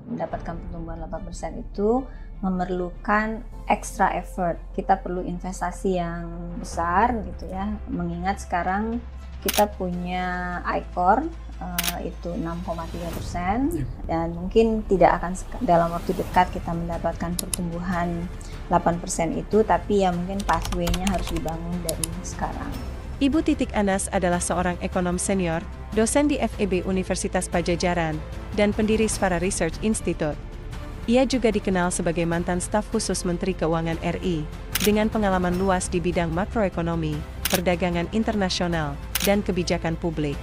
mendapatkan pertumbuhan 8% itu memerlukan extra effort. Kita perlu investasi yang besar gitu ya. Mengingat sekarang kita punya ICOR itu 6,3% dan mungkin tidak akan dalam waktu dekat kita mendapatkan pertumbuhan 8% itu, tapi ya mungkin pathway-nya harus dibangun dari sekarang. Ibu Titik Anas adalah seorang ekonom senior, dosen di FEB Universitas Padjadjaran, dan pendiri Sfara Research Institute. Ia juga dikenal sebagai mantan staf khusus Menteri Keuangan RI, dengan pengalaman luas di bidang makroekonomi, perdagangan internasional, dan kebijakan publik.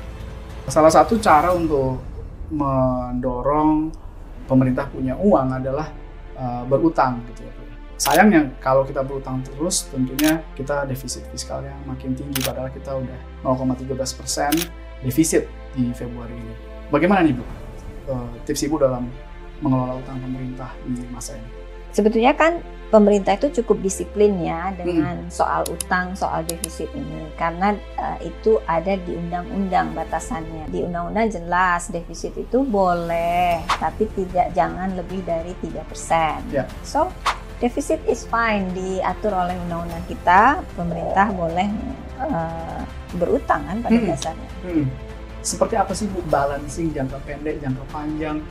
Salah satu cara untuk mendorong pemerintah punya uang adalah berutang gitu ya. Sayangnya kalau kita berutang terus tentunya kita defisit fiskalnya makin tinggi, padahal kita udah 0,13% defisit di Februari ini. Bagaimana nih Bu tips Ibu dalam mengelola utang pemerintah di masa ini? Sebetulnya kan pemerintah itu cukup disiplin ya dengan soal utang, soal defisit ini, karena itu ada di undang-undang batasannya. Di undang-undang jelas defisit itu boleh, tapi jangan lebih dari 3%. Yeah. So defisit is fine, diatur oleh undang-undang kita. Pemerintah boleh berutang kan pada dasarnya. Seperti apa sih Bu balancing jangka pendek, jangka panjang,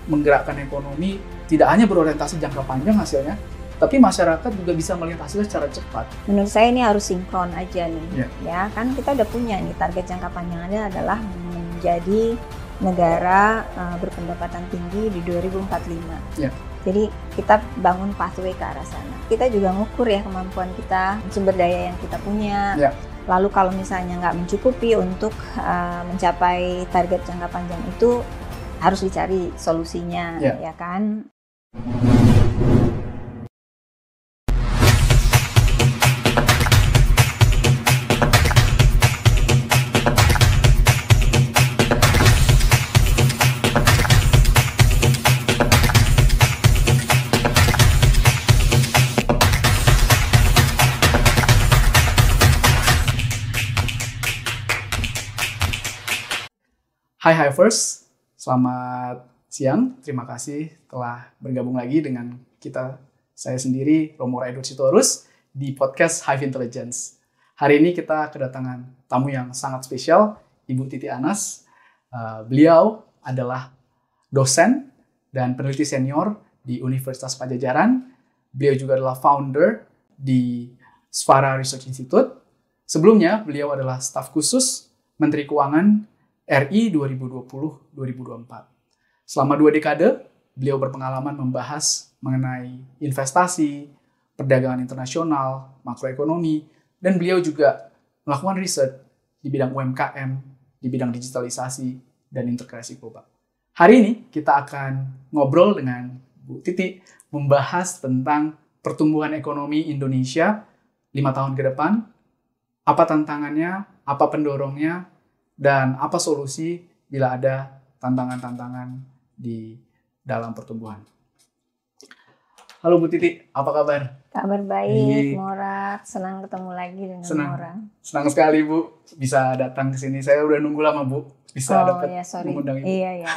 menggerakkan ekonomi tidak hanya berorientasi jangka panjang hasilnya, tapi masyarakat juga bisa melihat hasilnya secara cepat. Menurut saya ini harus sinkron aja nih, ya kan kita udah punya nih target jangka panjangnya adalah menjadi negara berpendapatan tinggi di 2045. Jadi kita bangun pathway ke arah sana. Kita juga ngukur ya kemampuan kita, sumber daya yang kita punya. Lalu kalau misalnya nggak mencukupi untuk mencapai target jangka panjang itu, harus dicari solusinya, ya kan? Hi Hivers, selamat siang. Terima kasih telah bergabung lagi dengan kita. Saya sendiri, Romo Raidut Sitorus, di podcast Hive Intelligence. Hari ini kita kedatangan tamu yang sangat spesial, Ibu Titi Anas. Beliau adalah dosen dan peneliti senior di Universitas Padjadjaran. Beliau juga adalah founder di Sfara Research Institute. Sebelumnya, beliau adalah staf khusus Menteri Keuangan RI 2020-2024. Selama 2 dekade, beliau berpengalaman membahas mengenai investasi, perdagangan internasional, makroekonomi, dan beliau juga melakukan riset di bidang UMKM, di bidang digitalisasi, dan integrasi global. Hari ini kita akan ngobrol dengan Bu Titi, membahas tentang pertumbuhan ekonomi Indonesia 5 tahun ke depan, apa tantangannya, apa pendorongnya, dan apa solusi bila ada tantangan-tantangan di dalam pertumbuhan. Halo Bu Titi, apa kabar? Kabar baik, Morat. Senang ketemu lagi dengan Morat. Senang sekali Bu bisa datang ke sini. Saya udah nunggu lama Bu bisa dapat mengundang Ibu. Iya.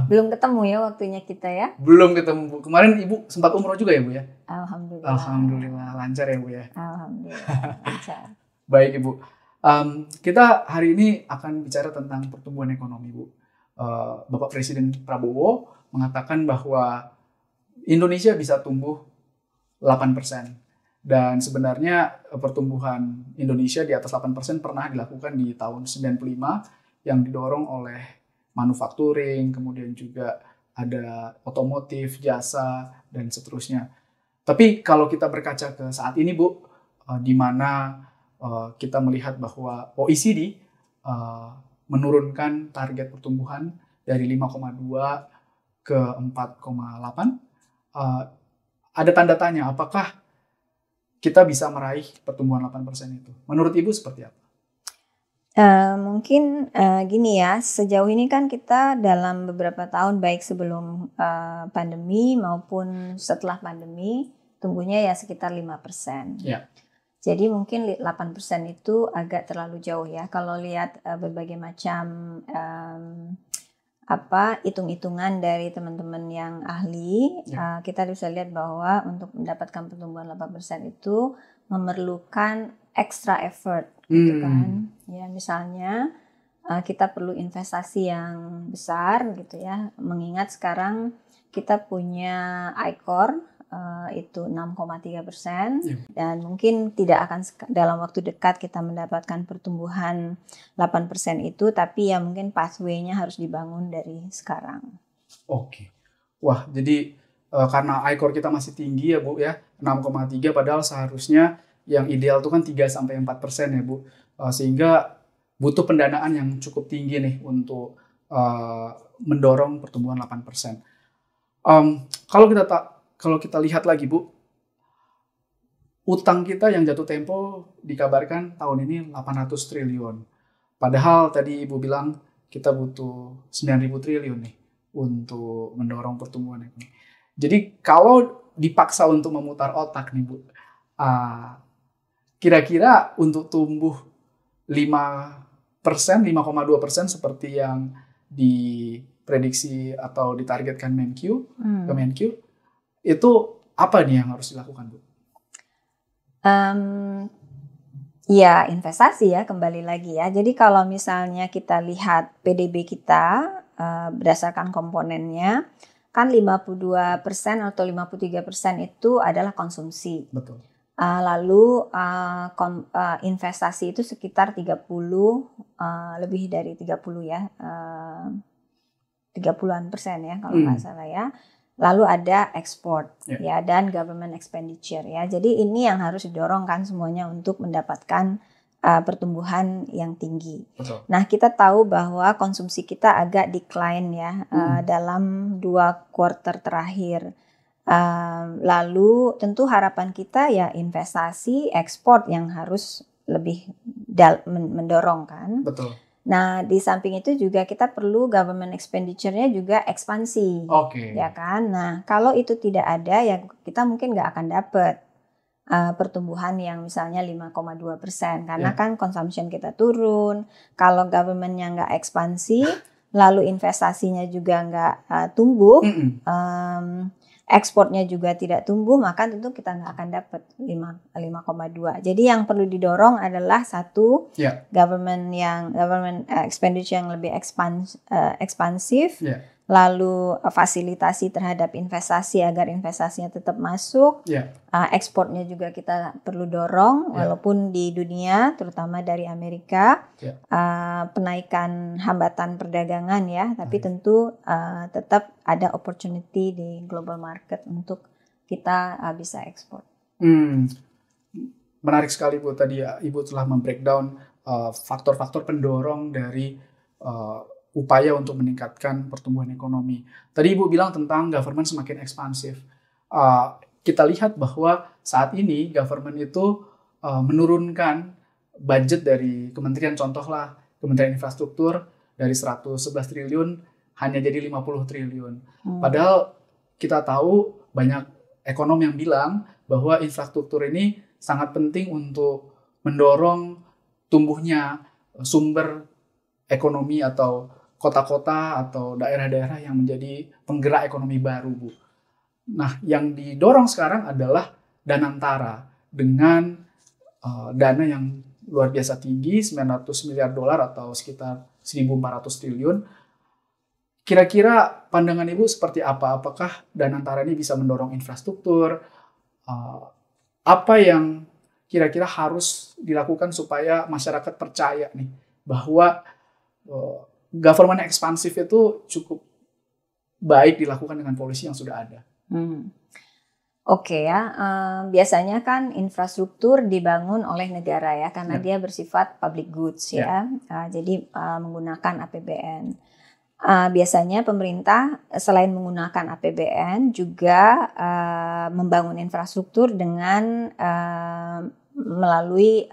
Belum ketemu ya waktunya kita ya? Belum ketemu Bu. Kemarin Ibu sempat umroh juga ya Bu ya? Alhamdulillah. Alhamdulillah, lancar ya Bu ya? Alhamdulillah, lancar. Baik Ibu. Kita hari ini akan bicara tentang pertumbuhan ekonomi, Bu. Bapak Presiden Prabowo mengatakan bahwa Indonesia bisa tumbuh 8%. Dan sebenarnya pertumbuhan Indonesia di atas 8% pernah dilakukan di tahun 95 yang didorong oleh manufacturing, kemudian juga ada otomotif, jasa, dan seterusnya. Tapi kalau kita berkaca ke saat ini, Bu, di mana kita melihat bahwa OECD menurunkan target pertumbuhan dari 5,2 ke 4,8. Ada tanda tanya apakah kita bisa meraih pertumbuhan 8% itu. Menurut Ibu seperti apa? Mungkin gini ya, sejauh ini kan kita dalam beberapa tahun baik sebelum pandemi maupun setelah pandemi tumbuhnya ya sekitar 5%. Jadi mungkin 8% itu agak terlalu jauh ya. Kalau lihat berbagai macam hitung-hitungan dari teman-teman yang ahli, kita bisa lihat bahwa untuk mendapatkan pertumbuhan 8% itu memerlukan extra effort, gitu kan. Ya, misalnya kita perlu investasi yang besar, gitu ya. Mengingat sekarang kita punya ICOR itu 6,3%, dan mungkin tidak akan dalam waktu dekat kita mendapatkan pertumbuhan 8% itu, tapi ya mungkin pathway-nya harus dibangun dari sekarang. Oke. Wah, jadi karena ICOR kita masih tinggi ya Bu ya, 6,3, padahal seharusnya yang ideal itu kan 3-4% ya Bu. Sehingga butuh pendanaan yang cukup tinggi nih untuk mendorong pertumbuhan 8%. Kalau kita lihat lagi Bu, utang kita yang jatuh tempo dikabarkan tahun ini 800 triliun. Padahal tadi Ibu bilang kita butuh 9.000 triliun nih untuk mendorong pertumbuhan ekonomi. Jadi kalau dipaksa untuk memutar otak nih Bu, kira-kira untuk tumbuh 5%, 5,2% seperti yang diprediksi atau ditargetkan Kemenq, itu apa nih yang harus dilakukan Bu? Ya investasi ya, kembali lagi ya. Jadi kalau misalnya kita lihat PDB kita berdasarkan komponennya, kan 52% atau 53% itu adalah konsumsi. Betul. Lalu investasi itu sekitar 30, lebih dari 30 ya, 30-an persen ya kalau nggak salah ya. Lalu ada ekspor ya, dan government expenditure ya. Jadi ini yang harus didorong kan semuanya untuk mendapatkan pertumbuhan yang tinggi. Betul. Nah, kita tahu bahwa konsumsi kita agak decline ya dalam 2 kuartal terakhir. Lalu tentu harapan kita ya investasi, ekspor yang harus lebih mendorong kan. Betul. Nah, di samping itu juga kita perlu government expenditure-nya juga ekspansi, ya kan? Nah, kalau itu tidak ada, ya kita mungkin nggak akan dapat pertumbuhan yang misalnya 5,2%, karena kan consumption kita turun. Kalau government-nya nggak ekspansi, lalu investasinya juga nggak tumbuh, ekspornya juga tidak tumbuh, maka tentu kita nggak akan dapat 5,2. Jadi yang perlu didorong adalah satu, government expenditure yang lebih ekspansif, lalu fasilitasi terhadap investasi agar investasinya tetap masuk, ekspornya juga kita perlu dorong, walaupun di dunia terutama dari Amerika penaikan hambatan perdagangan ya, tapi tentu tetap ada opportunity di global market untuk kita bisa ekspor. Menarik sekali Bu, tadi Ibu telah membreakdown faktor-faktor pendorong dari upaya untuk meningkatkan pertumbuhan ekonomi. Tadi Ibu bilang tentang government semakin ekspansif. Kita lihat bahwa saat ini government itu menurunkan budget dari kementerian, contohlah Kementerian Infrastruktur dari 111 triliun hanya jadi 50 triliun. Padahal kita tahu banyak ekonom yang bilang bahwa infrastruktur ini sangat penting untuk mendorong tumbuhnya sumber ekonomi atau kota-kota atau daerah-daerah yang menjadi penggerak ekonomi baru, Bu. Nah, yang didorong sekarang adalah Danantara dengan dana yang luar biasa tinggi, 900 miliar dolar atau sekitar 1.400 triliun. Kira-kira pandangan Ibu seperti apa? Apakah Danantara ini bisa mendorong infrastruktur? Apa yang kira-kira harus dilakukan supaya masyarakat percaya nih bahwa government ekspansif itu cukup baik dilakukan dengan polisi yang sudah ada? Oke ya, biasanya kan infrastruktur dibangun oleh negara ya, karena dia bersifat public goods ya, jadi menggunakan APBN. Biasanya pemerintah selain menggunakan APBN juga membangun infrastruktur dengan melalui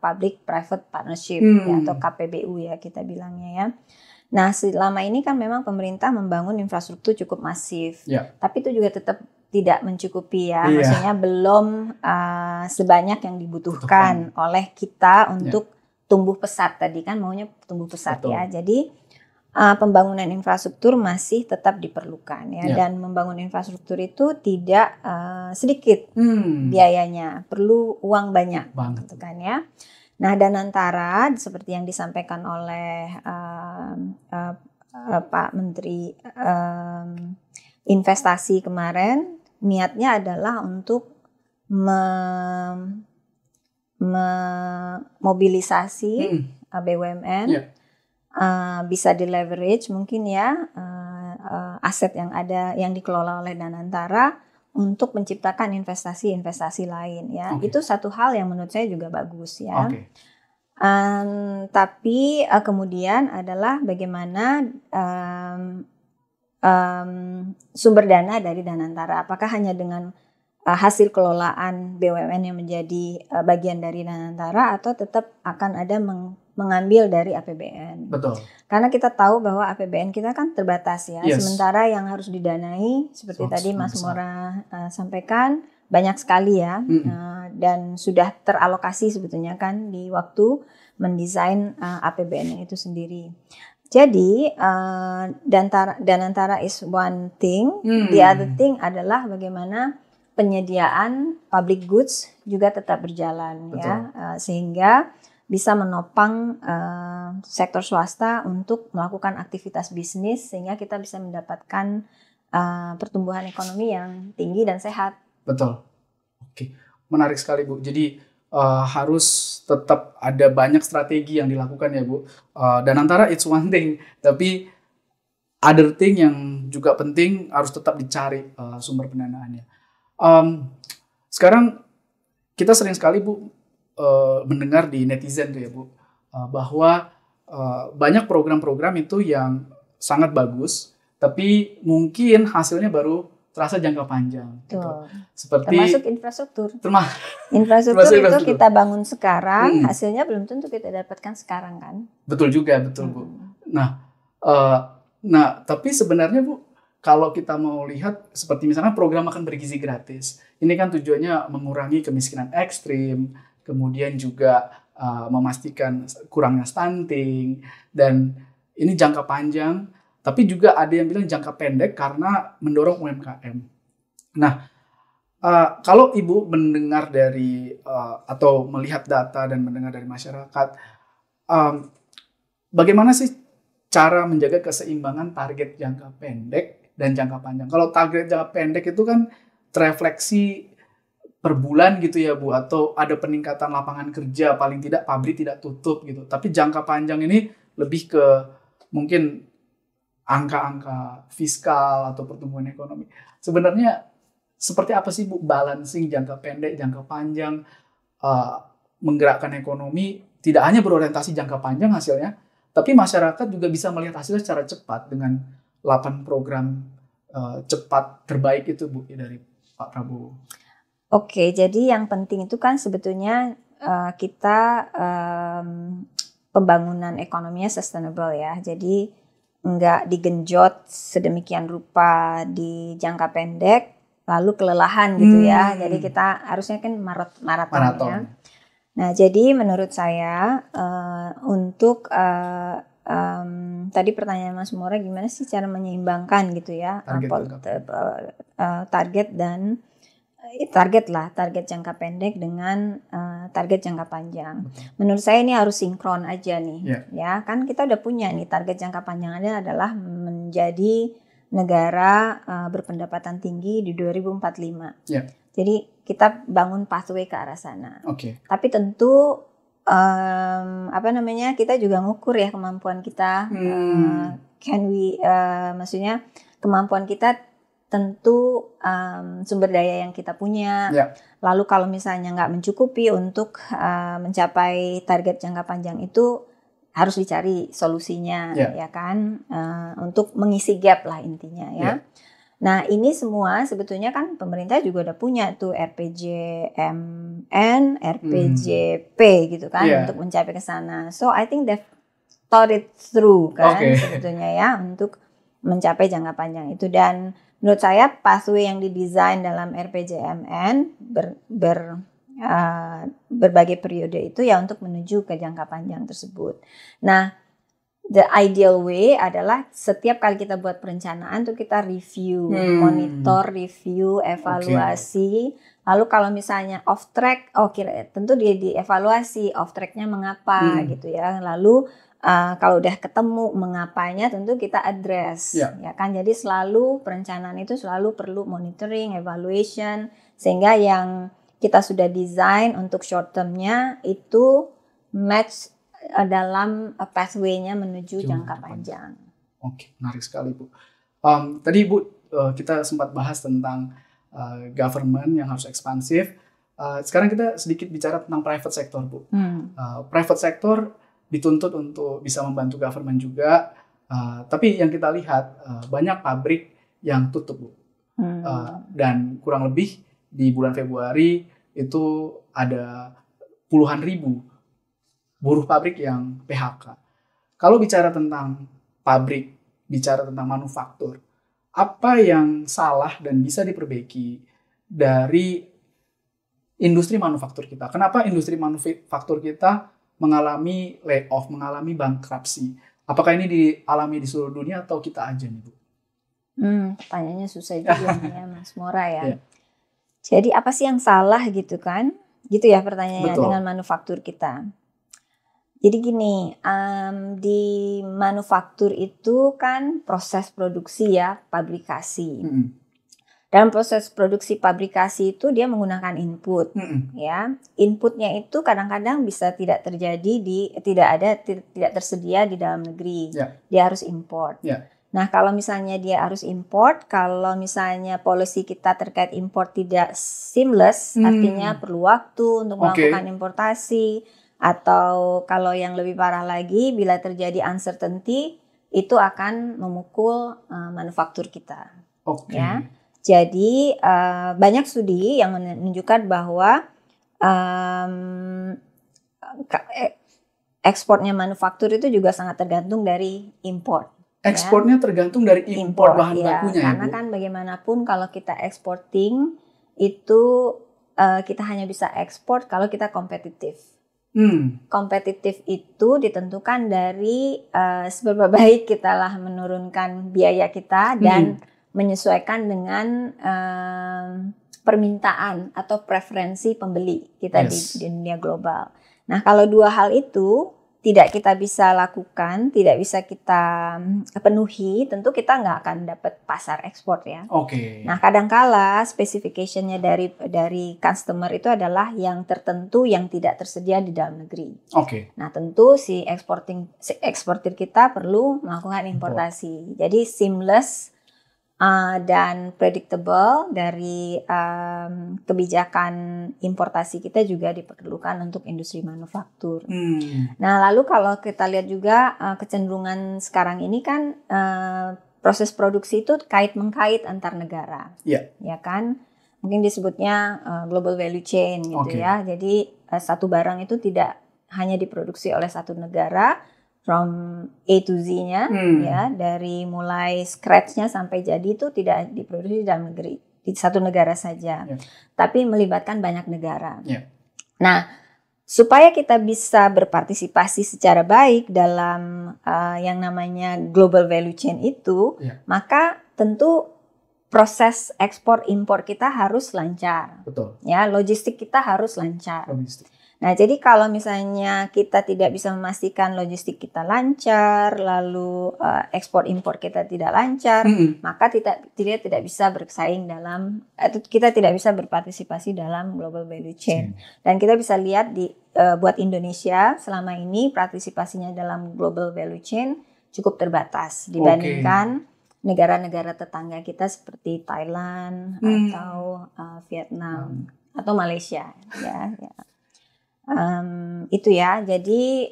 public private partnership ya, atau KPBU ya kita bilangnya ya. Nah, selama ini kan memang pemerintah membangun infrastruktur cukup masif, tapi itu juga tetap tidak mencukupi ya, maksudnya belum sebanyak yang dibutuhkan oleh kita untuk tumbuh pesat. Tadi kan maunya tumbuh pesat ya, jadi pembangunan infrastruktur masih tetap diperlukan ya, dan membangun infrastruktur itu tidak sedikit biayanya, perlu uang banyak, gitu kan ya. Nah, Danantara seperti yang disampaikan oleh Pak Menteri Investasi kemarin, niatnya adalah untuk memobilisasi BUMN, bisa di leverage mungkin ya aset yang ada yang dikelola oleh Danantara untuk menciptakan investasi-investasi lain ya. Itu satu hal yang menurut saya juga bagus ya. Tapi kemudian adalah bagaimana sumber dana dari Danantara, apakah hanya dengan hasil kelolaan BUMN yang menjadi bagian dari Danantara atau tetap akan ada mengambil dari APBN. Betul. Karena kita tahu bahwa APBN kita kan terbatas ya. Sementara yang harus didanai seperti tadi Mas Mora sampaikan banyak sekali ya. Dan sudah teralokasi sebetulnya kan di waktu mendesain APBN itu sendiri. Jadi Danantara is one thing. The other thing adalah bagaimana penyediaan public goods juga tetap berjalan. Betul. Ya, sehingga bisa menopang sektor swasta untuk melakukan aktivitas bisnis sehingga kita bisa mendapatkan pertumbuhan ekonomi yang tinggi dan sehat. Betul. Oke, menarik sekali Bu. Jadi harus tetap ada banyak strategi yang dilakukan ya Bu. Danantara it's one thing, tapi other thing yang juga penting harus tetap dicari sumber pendanaannya. Sekarang kita sering sekali Bu mendengar di netizen tuh ya Bu, bahwa banyak program-program itu yang sangat bagus, tapi mungkin hasilnya baru terasa jangka panjang. Gitu. Seperti termasuk infrastruktur. Infrastruktur itu kita bangun sekarang, hasilnya belum tentu kita dapatkan sekarang kan. Betul juga, betul Bu. Nah, tapi sebenarnya Bu, kalau kita mau lihat seperti misalnya program makan bergizi gratis, ini kan tujuannya mengurangi kemiskinan ekstrim, kemudian juga memastikan kurangnya stunting, dan ini jangka panjang, tapi juga ada yang bilang jangka pendek karena mendorong UMKM. Nah, kalau Ibu mendengar dari atau melihat data dan mendengar dari masyarakat, bagaimana sih cara menjaga keseimbangan target jangka pendek dan jangka panjang? Kalau target jangka pendek itu kan terefleksi per bulan gitu ya Bu, atau ada peningkatan lapangan kerja, paling tidak pabrik tidak tutup gitu. Tapi jangka panjang ini lebih ke mungkin angka-angka fiskal atau pertumbuhan ekonomi. Sebenarnya seperti apa sih Bu balancing jangka pendek, jangka panjang, menggerakkan ekonomi tidak hanya berorientasi jangka panjang hasilnya, tapi masyarakat juga bisa melihat hasilnya secara cepat dengan 8 program cepat terbaik itu Bu dari Pak Prabowo. Oke, jadi yang penting itu kan sebetulnya kita pembangunan ekonominya sustainable ya. Jadi nggak digenjot sedemikian rupa di jangka pendek, lalu kelelahan gitu ya. Jadi kita harusnya kan maraton. Nah, jadi menurut saya untuk tadi pertanyaan Mas Mora gimana sih cara menyeimbangkan gitu ya target jangka pendek dengan target jangka panjang. Menurut saya ini harus sinkron aja nih, ya kan kita udah punya nih target jangka panjangnya adalah menjadi negara berpendapatan tinggi di 2045. Jadi kita bangun pathway ke arah sana. Tapi tentu kita juga ngukur ya kemampuan kita. Maksudnya kemampuan kita tentu sumber daya yang kita punya. Lalu kalau misalnya nggak mencukupi untuk mencapai target jangka panjang itu harus dicari solusinya, ya kan, untuk mengisi gap lah intinya ya. Nah ini semua sebetulnya kan pemerintah juga udah punya tuh RPJMN, RPJP gitu kan untuk mencapai ke sana. So I think they've thought it through kan sebetulnya ya untuk mencapai jangka panjang itu. Dan menurut saya pathway yang didesain dalam RPJMN berbagai periode itu ya untuk menuju ke jangka panjang tersebut. Nah the ideal way adalah setiap kali kita buat perencanaan tuh kita review, monitor, review, evaluasi. Lalu kalau misalnya off track, tentu dia dievaluasi off tracknya mengapa gitu ya. Lalu kalau udah ketemu mengapanya tentu kita address ya kan. Jadi selalu perencanaan itu selalu perlu monitoring, evaluation, sehingga yang kita sudah desain untuk short termnya itu match dalam pathway-nya menuju jangka panjang. Oke, menarik sekali Bu. Tadi Bu kita sempat bahas tentang government yang harus ekspansif. Sekarang kita sedikit bicara tentang private sector Bu. Private sector dituntut untuk bisa membantu government juga, tapi yang kita lihat banyak pabrik yang tutup Bu. Dan kurang lebih di bulan Februari itu ada puluhan ribu buruh pabrik yang PHK. Kalau bicara tentang pabrik, bicara tentang manufaktur, apa yang salah dan bisa diperbaiki dari industri manufaktur kita? Kenapa industri manufaktur kita mengalami layoff, mengalami bankruptcy? Apakah ini dialami di seluruh dunia atau kita aja nih Bu? Pertanyaannya susah juga ya Mas Mora ya. Jadi apa sih yang salah gitu kan? Gitu ya pertanyaannya dengan manufaktur kita. Jadi gini, di manufaktur itu kan proses produksi ya, pabrikasi. Dalam proses produksi pabrikasi itu dia menggunakan input, ya. Inputnya itu kadang-kadang bisa tidak tersedia di dalam negeri. Dia harus import. Nah, kalau misalnya dia harus import, kalau misalnya policy kita terkait import tidak seamless, artinya perlu waktu untuk melakukan importasi. Atau kalau yang lebih parah lagi, bila terjadi uncertainty, itu akan memukul manufaktur kita. Ya. Jadi banyak studi yang menunjukkan bahwa ekspornya manufaktur itu juga sangat tergantung dari import. Ekspornya tergantung dari import bahan bakunya ya, karena kan bagaimanapun kalau kita exporting itu kita hanya bisa ekspor kalau kita kompetitif. Kompetitif itu ditentukan dari seberapa baik kita lah menurunkan biaya kita dan menyesuaikan dengan permintaan atau preferensi pembeli kita di dunia global. Nah, kalau dua hal itu tidak kita bisa lakukan, tidak bisa kita penuhi, tentu kita nggak akan dapat pasar ekspor ya. Nah, kadangkala specification-nya dari customer itu adalah yang tertentu yang tidak tersedia di dalam negeri. Nah, tentu si eksportir kita perlu melakukan importasi. Jadi seamless dan predictable dari kebijakan importasi kita juga diperlukan untuk industri manufaktur. Nah, lalu kalau kita lihat juga kecenderungan sekarang ini kan proses produksi itu kait-mengkait antar negara, ya kan? Mungkin disebutnya global value chain gitu ya. Jadi satu barang itu tidak hanya diproduksi oleh satu negara, from A to Z-nya, ya, dari mulai scratch-nya sampai jadi itu tidak diproduksi di dalam negeri, di satu negara saja, tapi melibatkan banyak negara. Nah, supaya kita bisa berpartisipasi secara baik dalam yang namanya global value chain itu, maka tentu proses ekspor impor kita harus lancar. Ya, logistik kita harus lancar. Nah, jadi kalau misalnya kita tidak bisa memastikan logistik kita lancar, lalu ekspor impor kita tidak lancar, maka kita tidak bisa bersaing dalam, kita tidak bisa berpartisipasi dalam global value chain. Dan kita bisa lihat buat Indonesia selama ini partisipasinya dalam global value chain cukup terbatas dibandingkan negara-negara tetangga kita seperti Thailand atau Vietnam atau Malaysia, ya. Itu ya, jadi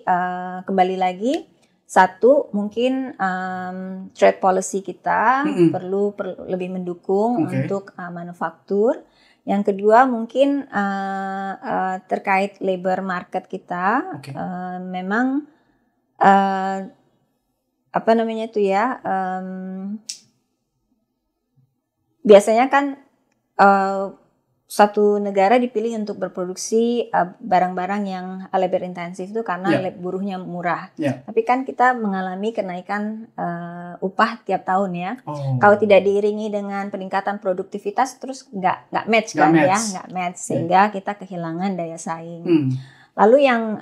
kembali lagi, satu mungkin trade policy kita perlu lebih mendukung untuk manufaktur. Yang kedua mungkin terkait labor market kita, memang apa namanya itu ya, biasanya kan satu negara dipilih untuk berproduksi barang-barang yang labor intensif itu karena buruhnya murah. Tapi kan kita mengalami kenaikan upah tiap tahun ya. Kalau tidak diiringi dengan peningkatan produktivitas, terus nggak match kan ya, nggak match sehingga kita kehilangan daya saing. Lalu yang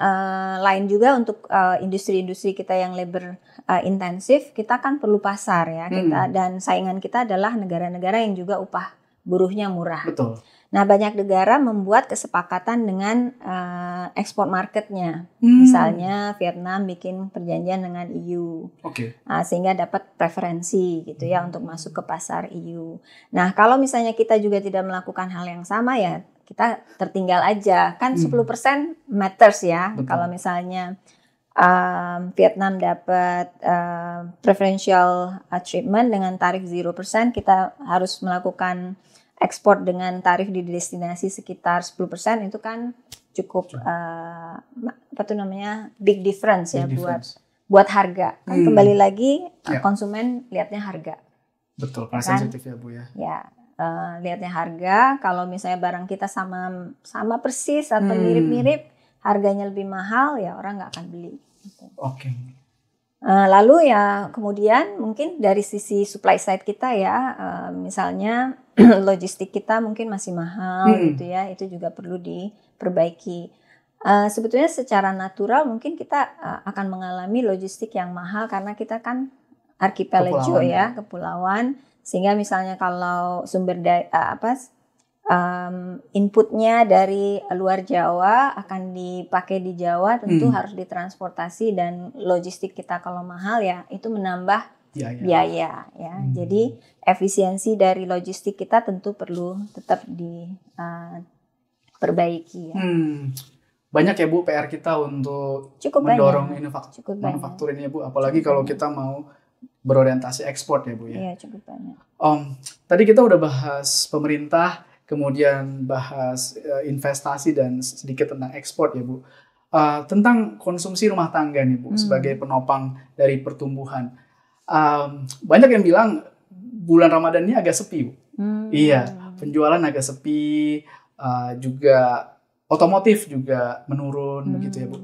lain juga untuk industri-industri kita yang labor intensif, kita kan perlu pasar ya kita, dan saingan kita adalah negara-negara yang juga upah buruhnya murah. Betul. Nah, banyak negara membuat kesepakatan dengan ekspor marketnya. Misalnya Vietnam bikin perjanjian dengan EU, sehingga dapat preferensi gitu ya untuk masuk ke pasar EU. Nah, kalau misalnya kita juga tidak melakukan hal yang sama ya, kita tertinggal aja. Kan 10% matters ya. Betul. Kalau misalnya Vietnam dapat preferential treatment dengan tarif 0%, kita harus melakukan ekspor dengan tarif di destinasi sekitar 10%, itu kan cukup big difference ya buat harga. Kan kembali lagi konsumen lihatnya harga. Betul, kan sensitif ya Bu ya. Ya, lihatnya harga. Kalau misalnya barang kita sama persis atau mirip-mirip, harganya lebih mahal ya orang nggak akan beli. Gitu. Lalu ya kemudian mungkin dari sisi supply side kita ya, misalnya logistik kita mungkin masih mahal gitu ya, itu juga perlu diperbaiki. Sebetulnya secara natural mungkin kita akan mengalami logistik yang mahal karena kita kan archipelago ya, kepulauan, sehingga misalnya kalau sumber inputnya dari luar Jawa akan dipakai di Jawa, tentu harus ditransportasi, dan logistik kita kalau mahal ya itu menambah biaya ya. Jadi efisiensi dari logistik kita tentu perlu tetap diperbaiki ya. Banyak ya Bu PR kita untuk mendorong manufaktur ini ya Bu, apalagi kalau kita mau berorientasi ekspor ya Bu ya. Iya, cukup banyak. Tadi kita udah bahas pemerintah, kemudian bahas investasi dan sedikit tentang ekspor ya Bu. Tentang konsumsi rumah tangga nih Bu, sebagai penopang dari pertumbuhan. Banyak yang bilang bulan Ramadan ini agak sepi Bu. Iya, penjualan agak sepi, juga otomotif juga menurun begitu ya Bu.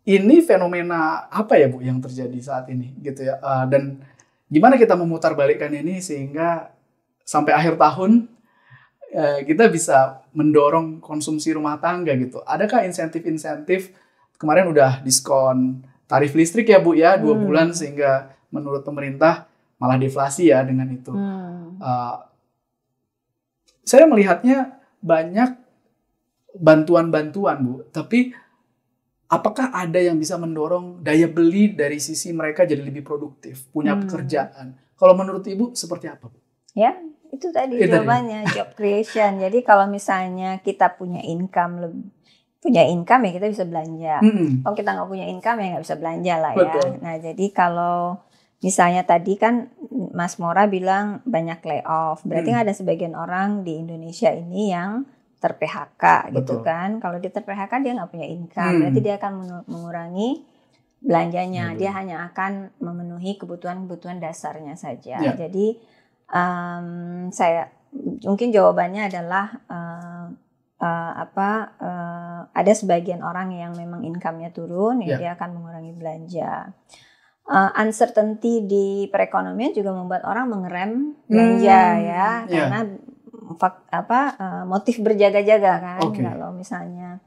Ini fenomena apa ya Bu yang terjadi saat ini gitu ya, dan gimana kita memutarbalikkan ini sehingga sampai akhir tahun kita bisa mendorong konsumsi rumah tangga gitu. Adakah insentif-insentif? Kemarin udah diskon tarif listrik ya Bu ya, 2 bulan, sehingga menurut pemerintah malah deflasi ya dengan itu. Saya melihatnya banyak bantuan-bantuan Bu, tapi apakah ada yang bisa mendorong daya beli dari sisi mereka jadi lebih produktif, punya pekerjaan? Kalau menurut Ibu seperti apa Bu? Ya, itu tadi jawabannya, job creation. Jadi kalau misalnya kita punya income ya kita bisa belanja. Kalau kita nggak punya income ya nggak bisa belanja lah ya. Betul. Nah, jadi kalau misalnya tadi kan Mas Mora bilang banyak layoff, berarti ada sebagian orang di Indonesia ini yang ter-PHK gitu kan. Kalau dia ter-PHK dia nggak punya income, berarti dia akan mengurangi belanjanya. Dia hanya akan memenuhi kebutuhan-kebutuhan dasarnya saja. Jadi saya mungkin jawabannya adalah ada sebagian orang yang memang income-nya turun, ya dia akan mengurangi belanja. Uncertainty di perekonomian juga membuat orang mengerem belanja ya, karena motif berjaga-jaga kan. Kalau misalnya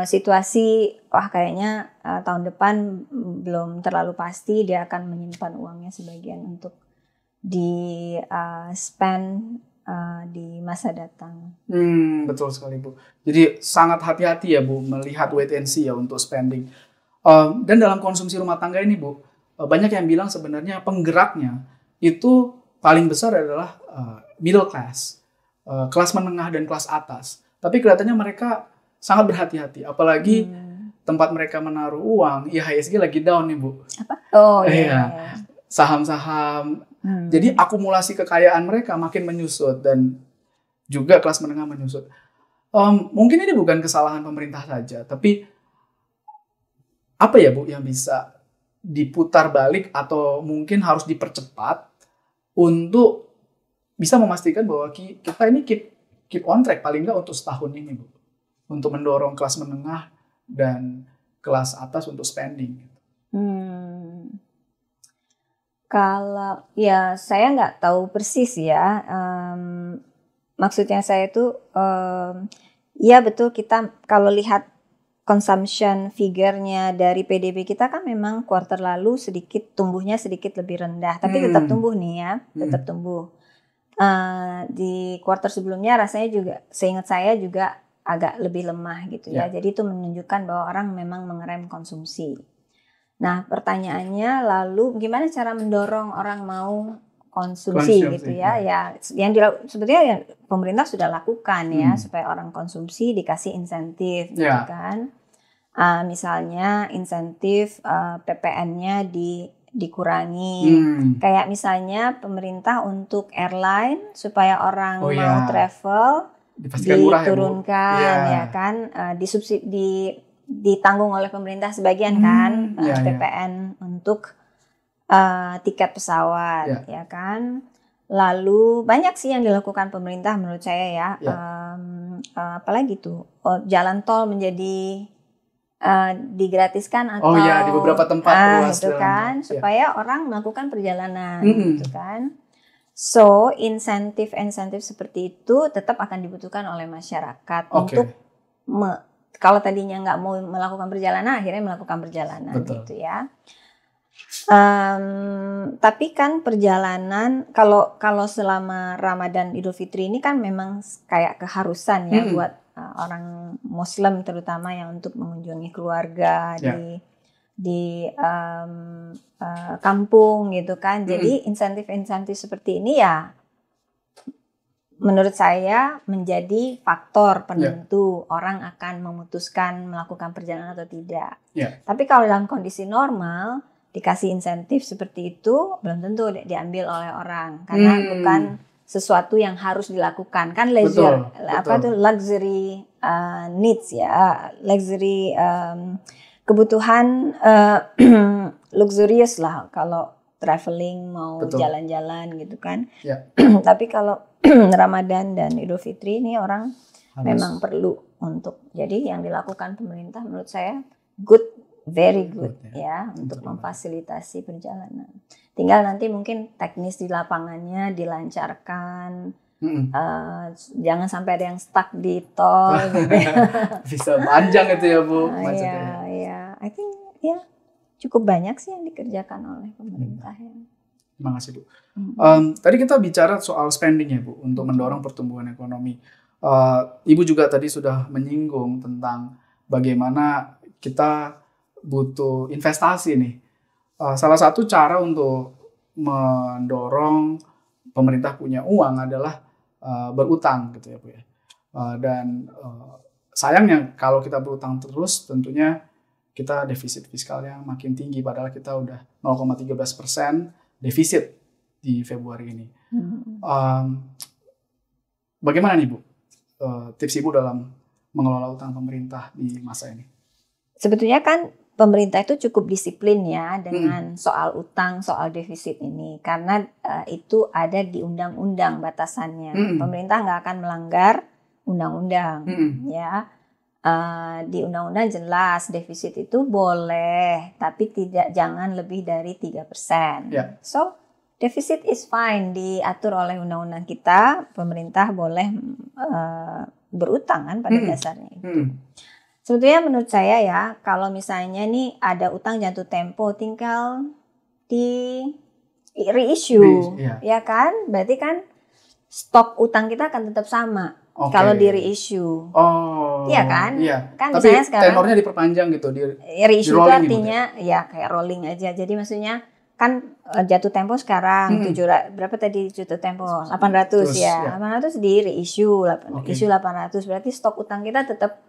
situasi kayaknya tahun depan belum terlalu pasti, dia akan menyimpan uangnya sebagian untuk di spend di masa datang. Betul sekali Bu. Jadi sangat hati-hati ya Bu melihat wait and see ya untuk spending. Dan dalam konsumsi rumah tangga ini Bu, banyak yang bilang sebenarnya penggeraknya itu paling besar adalah middle class, kelas menengah dan kelas atas. Tapi kelihatannya mereka sangat berhati-hati, apalagi tempat mereka menaruh uang, IHSG lagi down nih Bu. Apa? Saham-saham. Jadi akumulasi kekayaan mereka makin menyusut dan juga kelas menengah menyusut. Mungkin ini bukan kesalahan pemerintah saja, tapi apa ya Bu yang bisa diputar balik atau mungkin harus dipercepat untuk bisa memastikan bahwa kita ini keep on track paling nggak untuk setahun ini, Bu, untuk mendorong kelas menengah dan kelas atas untuk spending. Kalau ya saya nggak tahu persis ya. Maksudnya saya itu ya betul, kita kalau lihat consumption figure-nya dari PDB kita kan memang kuartal lalu tumbuhnya sedikit lebih rendah, tapi tetap tumbuh nih ya, tetap tumbuh. Di kuartal sebelumnya rasanya juga, seingat saya juga agak lebih lemah gitu ya. Jadi itu menunjukkan bahwa orang memang mengerem konsumsi. Nah, pertanyaannya lalu gimana cara mendorong orang mau konsumsi gitu ya? Ya, yang sebetulnya yang pemerintah sudah lakukan ya, supaya orang konsumsi dikasih insentif gitu kan. Misalnya insentif PPN-nya dikurangi. Kayak misalnya pemerintah untuk airline supaya orang mau travel diturunkan ya kan, ditanggung oleh pemerintah sebagian kan, PPN untuk tiket pesawat ya kan. Lalu banyak sih yang dilakukan pemerintah menurut saya ya. Apalagi tuh jalan tol menjadi digratiskan atau di beberapa tempat gitu kan, supaya orang melakukan perjalanan gitu kan. So insentif seperti itu tetap akan dibutuhkan oleh masyarakat untuk kalau tadinya nggak mau melakukan perjalanan, akhirnya melakukan perjalanan. Betul. Gitu ya. Tapi kan perjalanan kalau selama Ramadan Idul Fitri ini kan memang kayak keharusan ya buat orang Muslim terutama yang untuk mengunjungi keluarga di kampung gitu kan. Jadi insentif seperti ini ya menurut saya menjadi faktor penentu orang akan memutuskan melakukan perjalanan atau tidak. Tapi kalau dalam kondisi normal dikasih insentif seperti itu belum tentu diambil oleh orang karena bukan sesuatu yang harus dilakukan kan. Leisure luxury needs ya, luxury kebutuhan luxurious lah kalau traveling mau jalan-jalan gitu kan. Tapi kalau Ramadan dan Idul Fitri ini orang memang perlu untuk, jadi yang dilakukan pemerintah menurut saya very good ya untuk memfasilitasi perjalanan. Tinggal nanti mungkin teknis di lapangannya dilancarkan, jangan sampai ada yang stuck di tol gitu. Bisa panjang itu ya Bu. Iya, I think cukup banyak sih yang dikerjakan oleh pemerintah ya. Terima kasih Bu. Tadi kita bicara soal spending ya Bu, untuk mendorong pertumbuhan ekonomi. Ibu juga tadi sudah menyinggung tentang bagaimana kita butuh investasi nih. Salah satu cara untuk mendorong pemerintah punya uang adalah berutang gitu ya Bu ya. Dan sayangnya kalau kita berutang terus tentunya kita defisit fiskalnya makin tinggi, padahal kita udah 0,13% defisit di Februari ini. Bagaimana nih Bu tips Ibu dalam mengelola utang pemerintah di masa ini? Sebetulnya kan pemerintah itu cukup disiplin ya dengan soal utang, soal defisit ini, karena itu ada di undang-undang batasannya. Pemerintah nggak akan melanggar undang-undang ya. Di undang-undang jelas defisit itu boleh, tapi jangan lebih dari 3%. So defisit is fine, diatur oleh undang-undang kita. Pemerintah boleh berutang kan pada dasarnya itu. Sebetulnya menurut saya ya, kalau misalnya nih ada utang jatuh tempo, tinggal di reissue, ya kan? Berarti kan stok utang kita akan tetap sama. Kalau di reissue, iya kan? Kan tapi misalnya sekarang tenornya diperpanjang gitu. Reissue itu artinya gitu ya kayak rolling aja. Jadi maksudnya kan jatuh tempo sekarang berapa tadi jatuh tempo 800 ya. 800 di reissue, issue 800 berarti stok utang kita tetap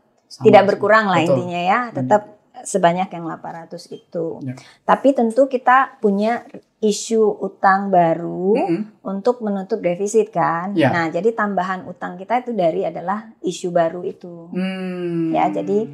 tidak berkurang lah intinya ya, tetap sebanyak yang 800 itu. Tapi tentu kita punya isu utang baru untuk menutup defisit kan. Nah, jadi tambahan utang kita itu adalah isu baru itu. Ya, jadi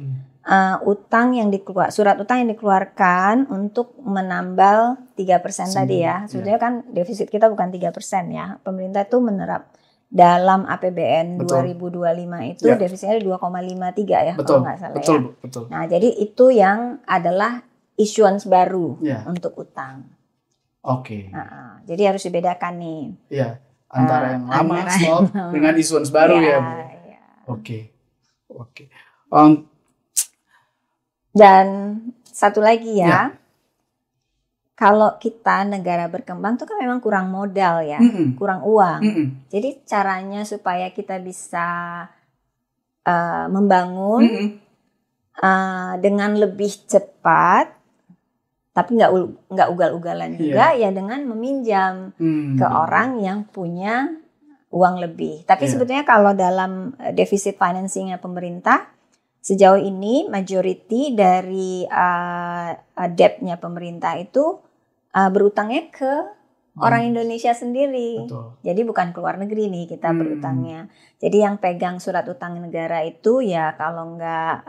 utang yang surat utang yang dikeluarkan untuk menambal 3% tadi ya. Sebetulnya kan defisit kita bukan 3% ya. Pemerintah itu menerap dalam APBN 2025 itu defisitnya 2,53 ya kalau nggak salah ya. Betul. Nah, jadi itu yang adalah issuance baru untuk utang. Oke. Jadi harus dibedakan nih. Iya, antara yang lama stop dengan issuance baru ya, Bu. Oke. Dan satu lagi ya, kalau kita negara berkembang tuh kan memang kurang modal ya, kurang uang. Jadi caranya supaya kita bisa membangun dengan lebih cepat, tapi nggak ugal-ugalan juga ya dengan meminjam ke orang yang punya uang lebih. Tapi sebetulnya kalau dalam defisit financingnya pemerintah, sejauh ini majority dari debt-nya pemerintah itu berutangnya ke orang Indonesia sendiri. Jadi bukan ke luar negeri nih kita berutangnya. Jadi yang pegang surat utang negara itu ya kalau nggak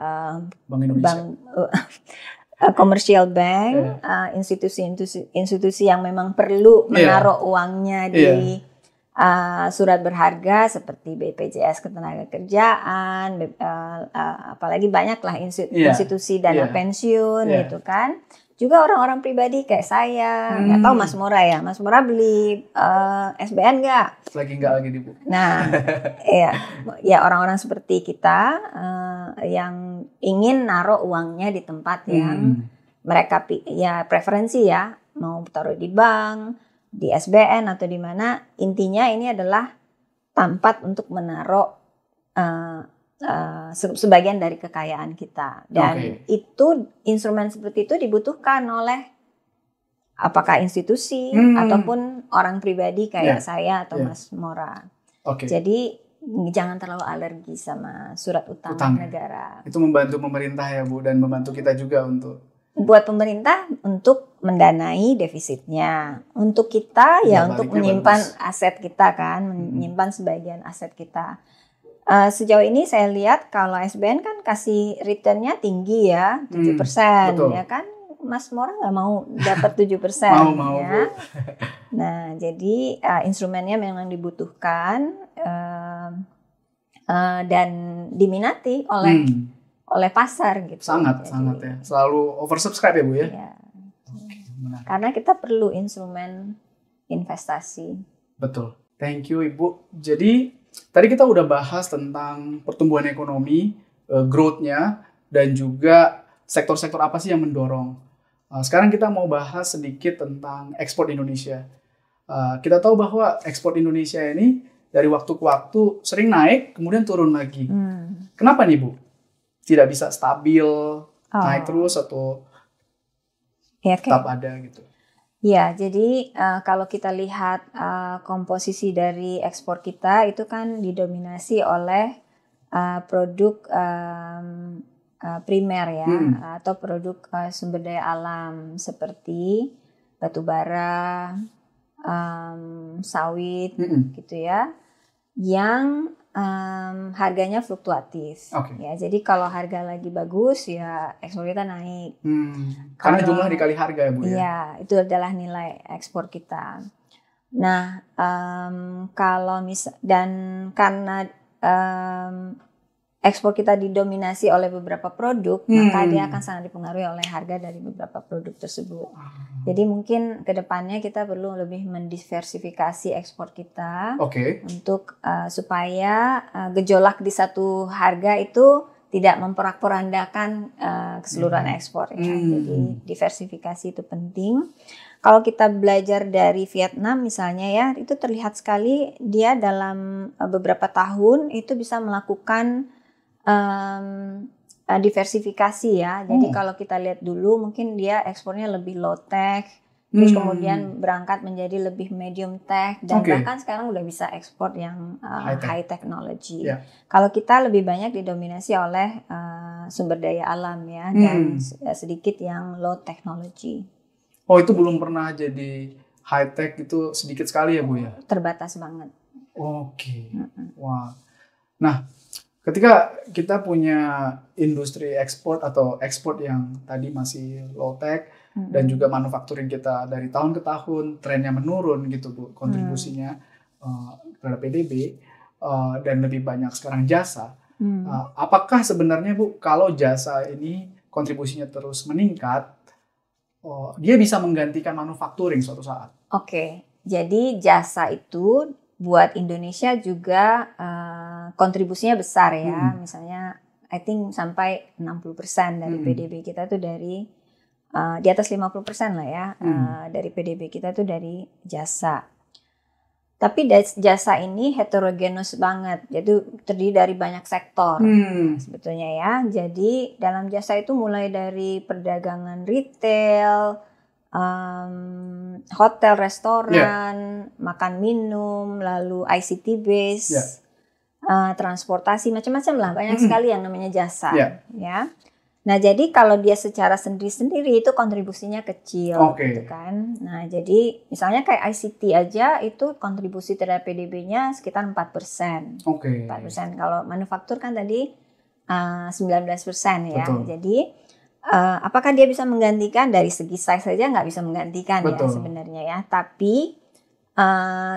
commercial bank, institusi yang memang perlu menaruh uangnya di surat berharga seperti BPJS Ketenagakerjaan, apalagi banyaklah institusi dana pensiun gitu kan. Juga orang-orang pribadi kayak saya, nggak tahu Mas Mora ya, Mas Mora beli SBN nggak? Nggak lagi Bu. Nah, ya orang-orang seperti kita yang ingin naruh uangnya di tempat yang mereka ya preferensi ya, mau taruh di bank, di SBN atau di mana, intinya ini adalah tempat untuk menaruh sebagian dari kekayaan kita. Dan itu instrumen seperti itu dibutuhkan oleh apakah institusi ataupun orang pribadi kayak saya atau Mas Mora. Jadi jangan terlalu alergi sama surat utang negara. Itu membantu pemerintah ya Bu, dan membantu kita juga buat pemerintah untuk mendanai defisitnya, untuk kita ya untuk menyimpan aset kita kan, menyimpan sebagian aset kita. Sejauh ini saya lihat kalau SBN kan kasih returnnya tinggi ya, 7% ya kan. Mas Mora nggak mau dapat 7% ya. Nah, jadi instrumennya memang dibutuhkan dan diminati oleh pasar gitu. Sangat ya. Selalu oversubscribe ya Bu ya. Karena kita perlu instrumen investasi. Betul. Thank you Ibu. Jadi tadi kita udah bahas tentang pertumbuhan ekonomi, growth-nya, dan juga sektor-sektor apa sih yang mendorong. Sekarang kita mau bahas sedikit tentang ekspor Indonesia. Kita tahu bahwa ekspor Indonesia ini dari waktu ke waktu sering naik, kemudian turun lagi. Kenapa nih Bu? Tidak bisa stabil, naik terus atau tetap ada gitu? Ya, jadi kalau kita lihat komposisi dari ekspor kita itu kan didominasi oleh produk primer ya, atau produk sumber daya alam seperti batu bara, sawit gitu ya, yang harganya fluktuatif. Ya, jadi kalau harga lagi bagus ya ekspor kita naik. Karena jumlah dikali harga ya Bu ya? Iya, itu adalah nilai ekspor kita. Nah, karena ekspor kita didominasi oleh beberapa produk, maka dia akan sangat dipengaruhi oleh harga dari beberapa produk tersebut. Jadi mungkin kedepannya kita perlu lebih mendiversifikasi ekspor kita untuk supaya gejolak di satu harga itu tidak memporak-porandakan keseluruhan ekspor. Ya. Jadi diversifikasi itu penting. Kalau kita belajar dari Vietnam misalnya ya, itu terlihat sekali dia dalam beberapa tahun itu bisa melakukan diversifikasi ya. Jadi kalau kita lihat dulu mungkin dia ekspornya lebih low tech, terus kemudian berangkat menjadi lebih medium tech, dan bahkan sekarang udah bisa ekspor yang high technology. Kalau kita lebih banyak didominasi oleh sumber daya alam ya, dan sedikit yang low technology. Oh, itu belum pernah jadi high tech, itu sedikit sekali ya Bu ya? Terbatas banget. Wah. Nah, ketika kita punya industri ekspor atau ekspor yang tadi masih low tech dan juga manufacturing kita dari tahun ke tahun trennya menurun gitu Bu, kontribusinya terhadap PDB dan lebih banyak sekarang jasa. Apakah sebenarnya Bu, kalau jasa ini kontribusinya terus meningkat, dia bisa menggantikan manufacturing suatu saat? Oke, jadi jasa itu buat Indonesia juga kontribusinya besar ya. Misalnya I think sampai 60% dari PDB kita tuh dari di atas 50% lah ya dari PDB kita tuh dari jasa. Tapi jasa ini heterogeneous banget, jadi terdiri dari banyak sektor sebetulnya ya. Jadi dalam jasa itu mulai dari perdagangan retail, hotel, restoran, makan minum, lalu ICT base, transportasi, macam-macam lah, banyak sekali yang namanya jasa, ya. Nah, jadi kalau dia secara sendiri-sendiri itu kontribusinya kecil, gitu kan. Nah, jadi misalnya kayak ICT aja itu kontribusi terhadap PDB-nya sekitar 4%. 4%. Kalau manufaktur kan tadi 19% ya. Betul. Jadi apakah dia bisa menggantikan? Dari segi size saja nggak bisa menggantikan ya sebenarnya ya. Tapi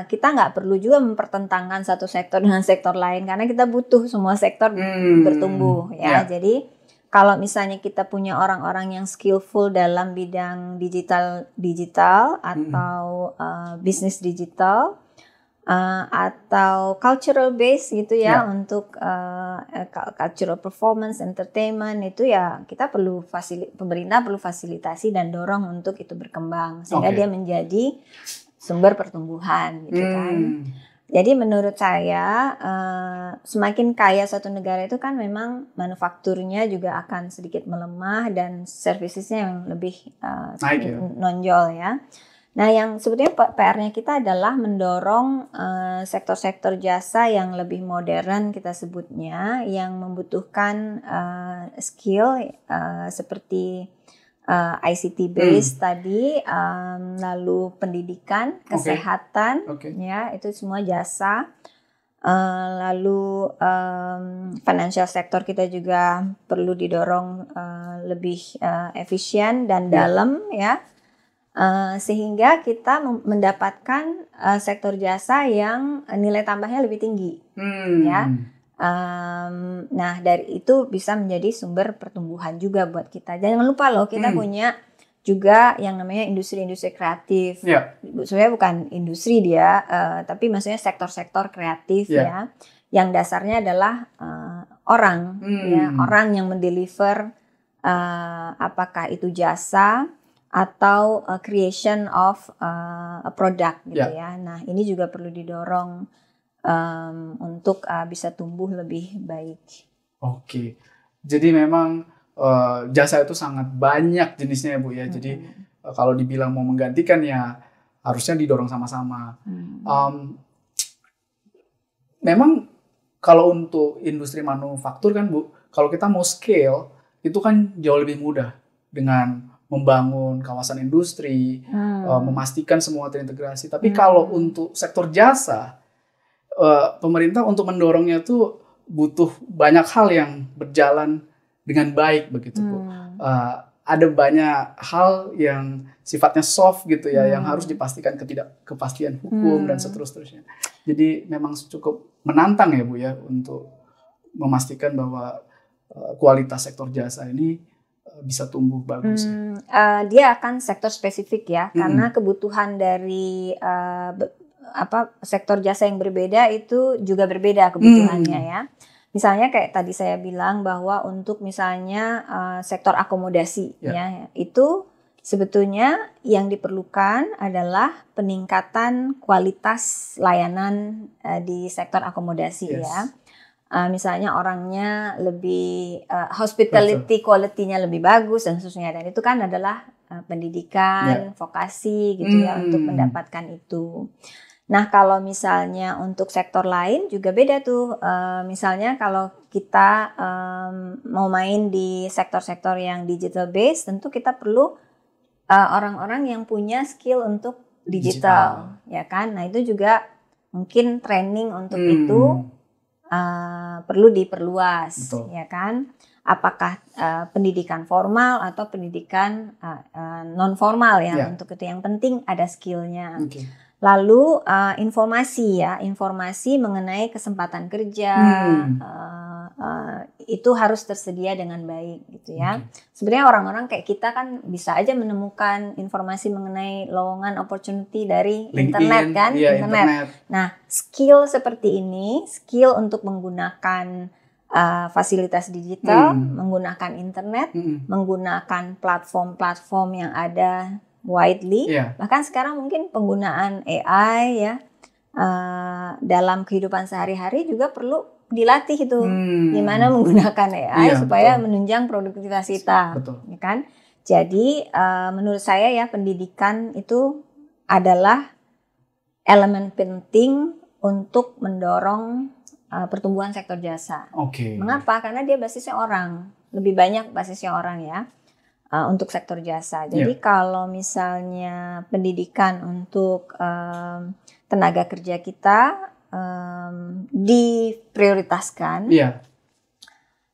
kita nggak perlu juga mempertentangkan satu sektor dengan sektor lain karena kita butuh semua sektor bertumbuh ya. Jadi kalau misalnya kita punya orang-orang yang skillful dalam bidang digital atau bisnis digital atau cultural base gitu ya, untuk cultural performance, entertainment itu ya kita perlu pemerintah perlu fasilitasi dan dorong untuk itu berkembang sehingga dia menjadi sumber pertumbuhan gitu kan. Jadi menurut saya semakin kaya suatu negara itu kan memang manufakturnya juga akan sedikit melemah dan servicesnya yang lebih nonjol ya. Nah yang sebetulnya PR-nya kita adalah mendorong sektor-sektor jasa yang lebih modern kita sebutnya, yang membutuhkan skill seperti ICT base tadi, lalu pendidikan, kesehatan, ya itu semua jasa. Lalu financial sector kita juga perlu didorong lebih efisien dan dalam ya, sehingga kita mendapatkan sektor jasa yang nilai tambahnya lebih tinggi, ya. Nah dari itu bisa menjadi sumber pertumbuhan juga buat kita. Jangan lupa loh kita punya juga yang namanya industri-industri kreatif. Sebenarnya bukan industri dia, tapi maksudnya sektor-sektor kreatif ya, yang dasarnya adalah orang, ya, orang yang mendeliver apakah itu jasa atau creation of a product gitu ya. Nah ini juga perlu didorong untuk bisa tumbuh lebih baik. Jadi memang jasa itu sangat banyak jenisnya ya Bu ya. Jadi kalau dibilang mau menggantikan ya harusnya didorong sama-sama. Memang kalau untuk industri manufaktur kan Bu, kalau kita mau scale itu kan jauh lebih mudah dengan membangun kawasan industri, memastikan semua terintegrasi. Tapi kalau untuk sektor jasa, pemerintah untuk mendorongnya tuh butuh banyak hal yang berjalan dengan baik begitu Bu. Ada banyak hal yang sifatnya soft gitu ya, yang harus dipastikan ketidakpastian hukum dan seterusnya. Jadi memang cukup menantang ya Bu ya untuk memastikan bahwa kualitas sektor jasa ini bisa tumbuh bagus. Dia akan sektor spesifik ya, karena kebutuhan dari sektor jasa yang berbeda itu juga berbeda kebutuhannya ya. Misalnya kayak tadi saya bilang bahwa untuk misalnya sektor akomodasi ya, itu sebetulnya yang diperlukan adalah peningkatan kualitas layanan di sektor akomodasi ya. Misalnya orangnya lebih hospitality quality-nya lebih bagus dan seterusnya, dan itu kan adalah pendidikan, vokasi gitu ya untuk mendapatkan itu. Nah kalau misalnya untuk sektor lain juga beda tuh, misalnya kalau kita mau main di sektor-sektor yang digital based, tentu kita perlu orang-orang yang punya skill untuk digital ya kan. Nah itu juga mungkin training untuk itu perlu diperluas, Betul. ya kan? Apakah pendidikan formal atau pendidikan non formal ya? Untuk itu yang penting ada skillnya. Okay. Lalu informasi mengenai kesempatan kerja itu harus tersedia dengan baik gitu ya. Sebenarnya orang-orang kayak kita kan bisa aja menemukan informasi mengenai lowongan opportunity dari internet kan, internet. Nah, skill seperti ini, skill untuk menggunakan fasilitas digital, menggunakan internet, menggunakan platform-platform yang ada widely, bahkan sekarang mungkin penggunaan AI ya dalam kehidupan sehari-hari juga perlu dilatih itu gimana menggunakan AI supaya menunjang produktivitas kita, ya kan? Jadi menurut saya ya pendidikan itu adalah elemen penting untuk mendorong pertumbuhan sektor jasa. Mengapa? Karena dia basisnya orang, lebih banyak basisnya orang ya. Untuk sektor jasa. Jadi kalau misalnya pendidikan untuk tenaga kerja kita diprioritaskan,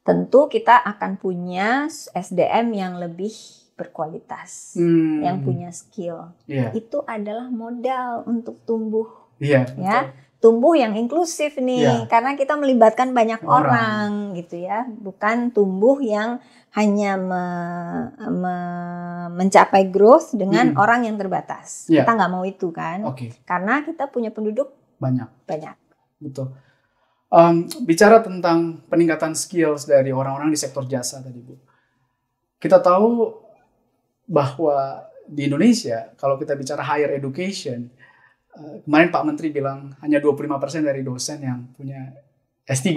tentu kita akan punya SDM yang lebih berkualitas, yang punya skill. Itu adalah modal untuk tumbuh, ya. Tumbuh yang inklusif nih, karena kita melibatkan banyak orang gitu ya, bukan tumbuh yang hanya mencapai growth dengan orang yang terbatas. Kita nggak mau itu kan, karena kita punya penduduk banyak. Betul. Bicara tentang peningkatan skills dari orang-orang di sektor jasa tadi Bu, kita tahu bahwa di Indonesia kalau kita bicara higher education, kemarin Pak Menteri bilang hanya 25% dari dosen yang punya S3.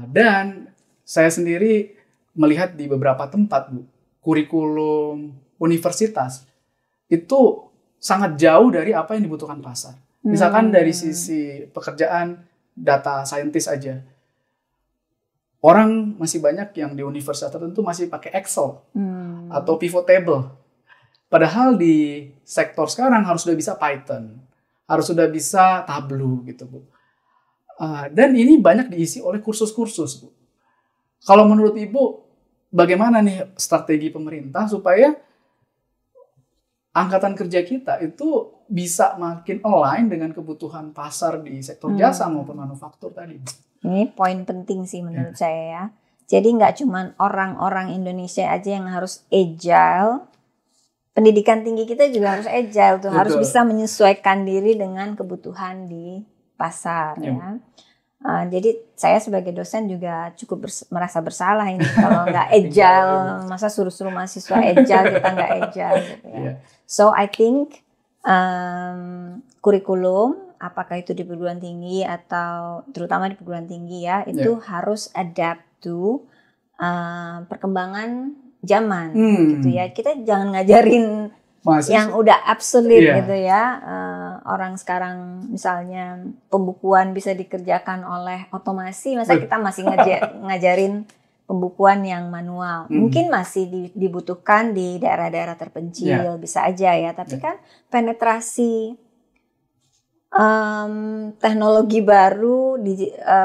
Dan saya sendiri melihat di beberapa tempat, Bu, kurikulum universitas itu sangat jauh dari apa yang dibutuhkan pasar. Misalkan dari sisi pekerjaan data scientist aja. Orang masih banyak yang di universitas tertentu masih pakai Excel atau pivot table. Padahal di sektor sekarang harus sudah bisa Python, harus sudah bisa Tableau gitu Bu. Dan ini banyak diisi oleh kursus-kursus Bu. Kalau menurut Ibu, bagaimana nih strategi pemerintah supaya angkatan kerja kita itu bisa makin align dengan kebutuhan pasar di sektor jasa maupun manufaktur tadi? Ini poin penting sih menurut saya ya. Jadi nggak cuma orang-orang Indonesia aja yang harus agile. Pendidikan tinggi kita juga harus agile tuh, harus bisa menyesuaikan diri dengan kebutuhan di pasar ya. Jadi saya sebagai dosen juga cukup merasa bersalah ini kalau nggak agile, masa suruh-suruh mahasiswa agile kita nggak agile gitu ya. So I think kurikulum apakah itu di perguruan tinggi atau terutama di perguruan tinggi ya itu harus adapt to perkembangan zaman gitu ya. Kita jangan ngajarin yang udah absolute gitu ya. Orang sekarang misalnya pembukuan bisa dikerjakan oleh otomasi, masa kita masih ngajarin pembukuan yang manual. Mungkin masih dibutuhkan di daerah-daerah terpencil, bisa aja ya. Tapi kan penetrasi teknologi baru,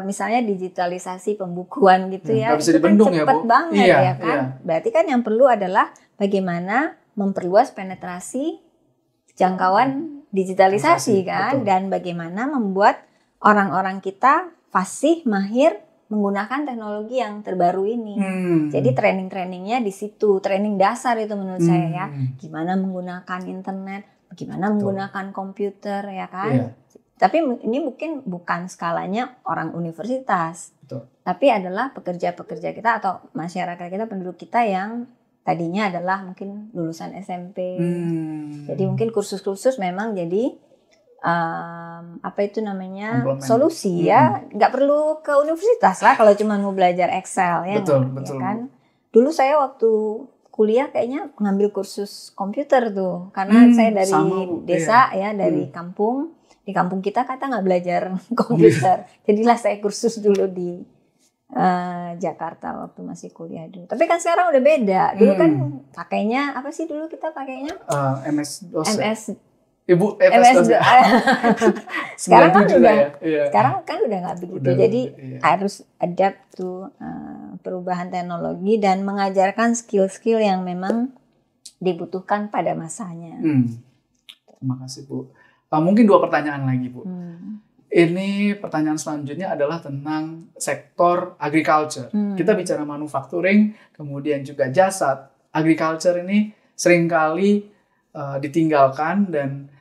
misalnya digitalisasi pembukuan gitu ya, itu kan cepet banget ya kan. Berarti kan yang perlu adalah bagaimana memperluas penetrasi jangkauan digitalisasi kan, dan bagaimana membuat orang-orang kita fasih, mahir menggunakan teknologi yang terbaru ini. Jadi training-trainingnya di situ, training dasar itu menurut saya ya, gimana menggunakan internet, bagaimana menggunakan komputer ya kan. Tapi ini mungkin bukan skalanya orang universitas, tapi adalah pekerja-pekerja kita atau masyarakat kita, penduduk kita yang tadinya adalah mungkin lulusan SMP. Jadi mungkin kursus-kursus memang jadi apa itu namanya solusi ya, nggak perlu ke universitas lah kalau cuma mau belajar Excel ya, ya kan. Dulu saya waktu kuliah kayaknya ngambil kursus komputer tuh, karena saya dari desa ya, dari kampung. Di kampung kita nggak belajar komputer, jadilah saya kursus dulu di Jakarta waktu masih kuliah dulu. Tapi kan sekarang udah beda. Dulu kan pakainya apa sih dulu kita pakainya? MS DOS. Ibu MS2. Sekarang kan udah, ya. Sekarang kan udah nggak begitu. Jadi harus adapt tuh perubahan teknologi dan mengajarkan skill-skill yang memang dibutuhkan pada masanya. Terima kasih Bu. Mungkin 2 pertanyaan lagi Bu. Ini pertanyaan selanjutnya adalah tentang sektor agriculture. Kita bicara manufacturing, kemudian juga jasa. Agriculture ini seringkali ditinggalkan dan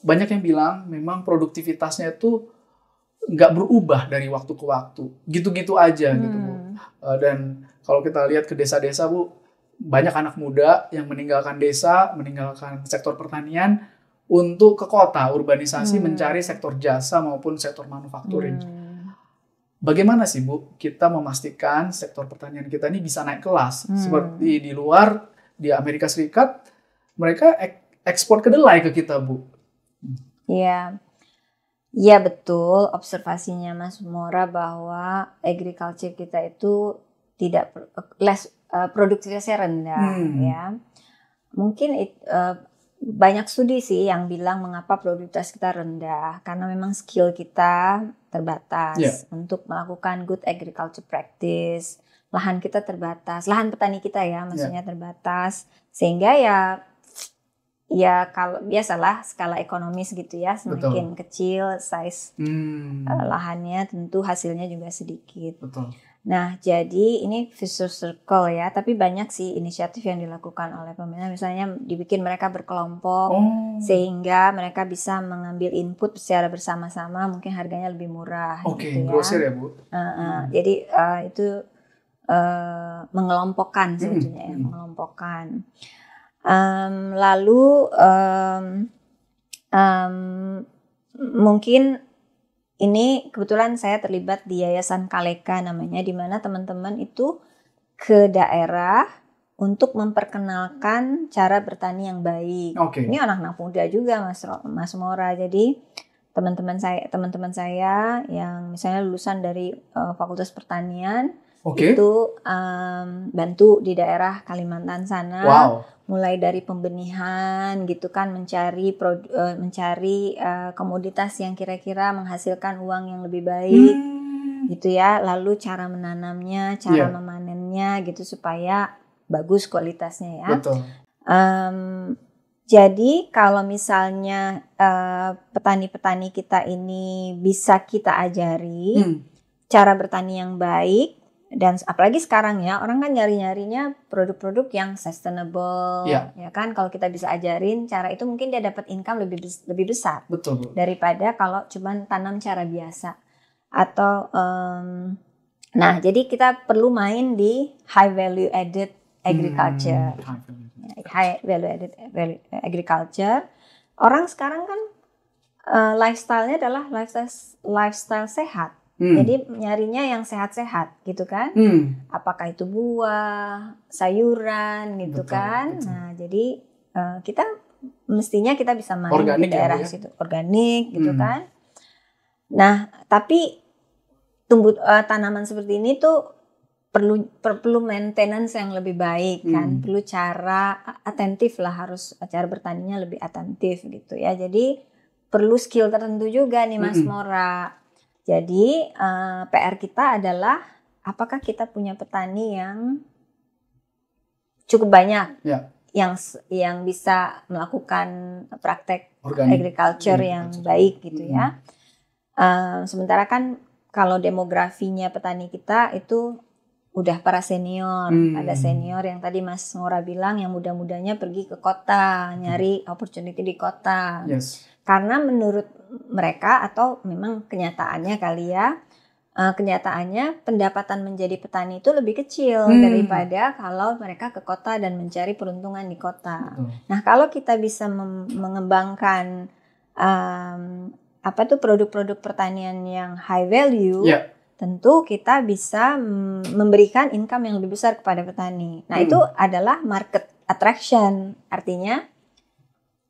banyak yang bilang memang produktivitasnya itu nggak berubah dari waktu ke waktu, gitu-gitu aja gitu Bu. Dan kalau kita lihat ke desa-desa Bu, banyak anak muda yang meninggalkan desa, meninggalkan sektor pertanian untuk ke kota, urbanisasi, mencari sektor jasa maupun sektor manufacturing. Bagaimana sih Bu kita memastikan sektor pertanian kita ini bisa naik kelas? Seperti di luar, di Amerika Serikat, mereka ekspor kedelai ke kita Bu. Iya. Iya betul observasinya Mas Mora bahwa agriculture kita itu tidak produktivitasnya rendah ya. Mungkin banyak studi sih yang bilang mengapa produktivitas kita rendah, karena memang skill kita terbatas untuk melakukan good agriculture practice. Lahan kita terbatas, lahan petani kita ya maksudnya terbatas, sehingga ya kalau biasalah skala ekonomis gitu ya, semakin kecil size lahannya tentu hasilnya juga sedikit. Nah jadi ini vicious circle ya, tapi banyak sih inisiatif yang dilakukan oleh pemerintah, misalnya dibikin mereka berkelompok sehingga mereka bisa mengambil input secara bersama-sama, mungkin harganya lebih murah. Gitu ya. Grosir ya Bu. Jadi itu mengelompokkan sebetulnya ya, mengelompokkan. Lalu mungkin ini kebetulan saya terlibat di Yayasan Kaleka namanya, di mana teman-teman itu ke daerah untuk memperkenalkan cara bertani yang baik. Ini anak-anak muda juga Mas Mora. Jadi teman-teman saya yang misalnya lulusan dari Fakultas Pertanian itu bantu di daerah Kalimantan sana. Mulai dari pembenihan gitu kan, mencari komoditas yang kira-kira menghasilkan uang yang lebih baik gitu ya, lalu cara menanamnya, cara memanennya gitu supaya bagus kualitasnya ya. Jadi kalau misalnya petani-petani kita ini bisa kita ajari cara bertani yang baik. Dan apalagi sekarang ya, orang kan nyari-nyarinya produk-produk yang sustainable, ya kan? Kalau kita bisa ajarin cara itu, mungkin dia dapat income lebih besar daripada kalau cuma tanam cara biasa. Atau, nah jadi kita perlu main di high value added agriculture, high value added agriculture. Orang sekarang kan lifestyle-nya adalah lifestyle sehat. Jadi nyarinya yang sehat-sehat gitu kan, apakah itu buah, sayuran gitu kan. Nah jadi kita mestinya kita bisa main di daerah situ, organik gitu kan. Nah tapi tanaman seperti ini tuh perlu maintenance yang lebih baik kan, perlu cara atentif lah, harus cara bertaninya lebih atentif gitu ya. Jadi perlu skill tertentu juga nih Mas Mora. Jadi PR kita adalah apakah kita punya petani yang cukup banyak yang bisa melakukan praktek agriculture yang baik gitu ya. Sementara kan kalau demografinya petani kita itu udah para senior, ada senior yang tadi Mas Mora bilang yang muda-mudanya pergi ke kota, nyari opportunity di kota. Karena menurut mereka, atau memang kenyataannya kali ya, kenyataannya pendapatan menjadi petani itu lebih kecil daripada kalau mereka ke kota dan mencari peruntungan di kota. Nah kalau kita bisa mengembangkan produk-produk pertanian yang high value, tentu kita bisa memberikan income yang lebih besar kepada petani. Nah itu adalah market attraction, artinya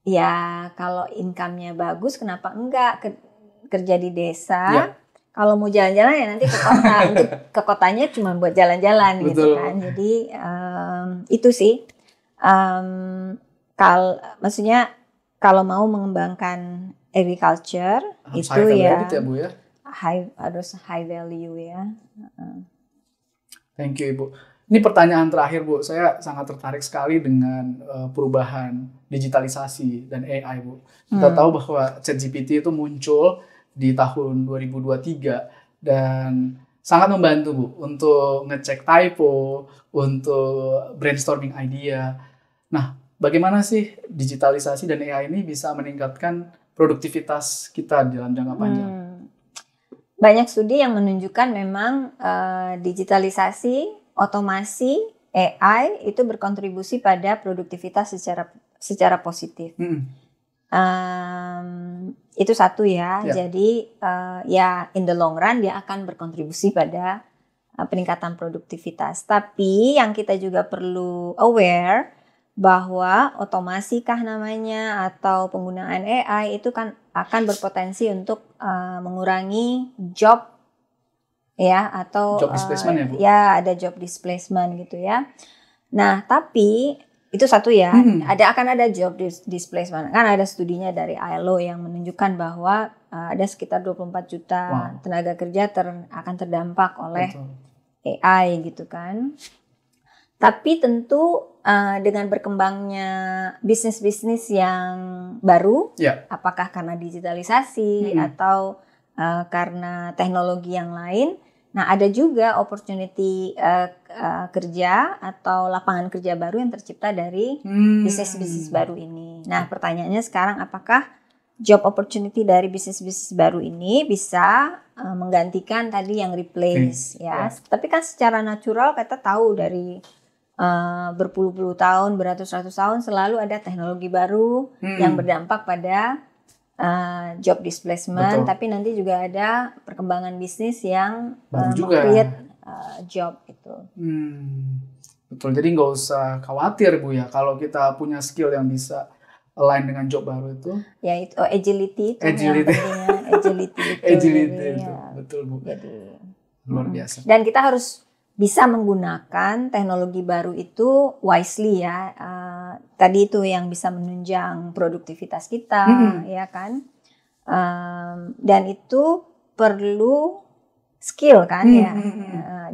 ya kalau income-nya bagus, kenapa enggak kerja di desa? Kalau mau jalan-jalan ya nanti ke kota. Untuk ke kotanya cuma buat jalan-jalan gitu kan. Jadi itu sih. Maksudnya kalau mau mengembangkan agriculture harus itu high ya, value Bu ya. harus high value ya. Thank you Ibu. Ini pertanyaan terakhir Bu, saya sangat tertarik sekali dengan perubahan digitalisasi dan AI Bu. Kita tahu bahwa ChatGPT itu muncul di tahun 2023 dan sangat membantu Bu untuk ngecek typo, untuk brainstorming idea. Nah, bagaimana sih digitalisasi dan AI ini bisa meningkatkan produktivitas kita dalam jangka panjang? Banyak studi yang menunjukkan memang digitalisasi, otomasi, AI itu berkontribusi pada produktivitas secara positif. Itu satu ya. Jadi ya in the long run dia akan berkontribusi pada peningkatan produktivitas. Tapi yang kita juga perlu aware bahwa otomasi kah namanya atau penggunaan AI itu kan akan berpotensi untuk mengurangi job ya, atau job displacement ya Bu? Ya ada job displacement gitu ya. Nah tapi itu satu ya, akan ada job displacement. Kan ada studinya dari ILO yang menunjukkan bahwa ada sekitar 24 juta tenaga kerja akan terdampak oleh AI gitu kan. Tapi tentu dengan berkembangnya bisnis-bisnis yang baru, apakah karena digitalisasi atau karena teknologi yang lain, nah ada juga opportunity kerja atau lapangan kerja baru yang tercipta dari bisnis-bisnis baru ini. Nah pertanyaannya sekarang, apakah job opportunity dari bisnis-bisnis baru ini bisa menggantikan tadi yang replace ya? Tapi kan secara natural kita tahu dari berpuluh-puluh tahun, beratus-ratus tahun selalu ada teknologi baru yang berdampak pada job displacement. Tapi nanti juga ada perkembangan bisnis yang create job itu. Betul, jadi nggak usah khawatir Bu ya kalau kita punya skill yang bisa align dengan job baru itu. Ya itu agility itu betul Bu. Jadi luar biasa. Dan kita harus bisa menggunakan teknologi baru itu wisely ya. Tadi itu yang bisa menunjang produktivitas kita, ya kan. Dan itu perlu skill kan ya.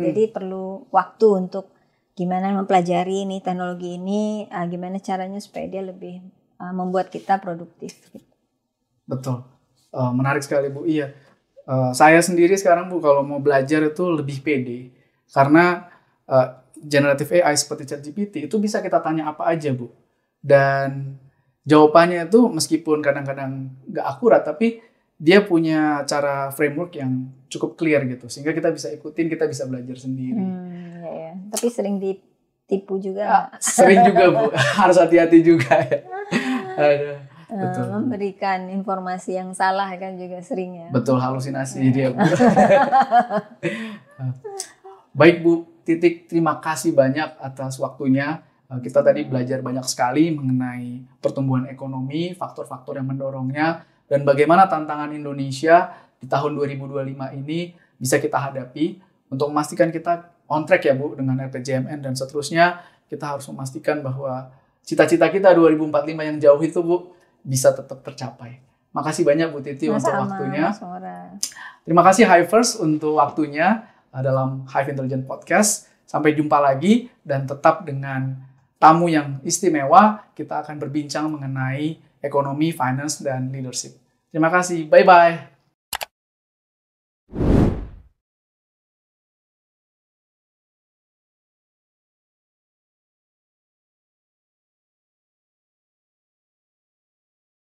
Jadi perlu waktu untuk gimana mempelajari ini teknologi ini, gimana caranya supaya dia lebih membuat kita produktif. Betul, menarik sekali Bu. Iya, saya sendiri sekarang Bu kalau mau belajar itu lebih pede. Karena generative AI seperti ChatGPT itu bisa kita tanya apa aja Bu. Dan jawabannya itu meskipun kadang-kadang nggak akurat, tapi dia punya cara framework yang cukup clear gitu. Sehingga kita bisa ikutin, kita bisa belajar sendiri. Ya. Tapi sering ditipu juga. Sering juga Bu, harus hati-hati juga ya. Betul. Memberikan informasi yang salah kan juga sering ya. Betul, halusinasi dia Bu. Baik Bu Titik, terima kasih banyak atas waktunya. Kita tadi belajar banyak sekali mengenai pertumbuhan ekonomi, faktor-faktor yang mendorongnya, dan bagaimana tantangan Indonesia di tahun 2025 ini bisa kita hadapi untuk memastikan kita on track ya Bu dengan RPJMN dan seterusnya. Kita harus memastikan bahwa cita-cita kita 2045 yang jauh itu Bu bisa tetap tercapai. Makasih banyak Bu Titi untuk waktunya. Terima kasih Hivers untuk waktunya dalam Hive Intelligent Podcast. Sampai jumpa lagi dan tetap dengan tamu yang istimewa. Kita akan berbincang mengenai ekonomi, finance, dan leadership. Terima kasih. Bye-bye.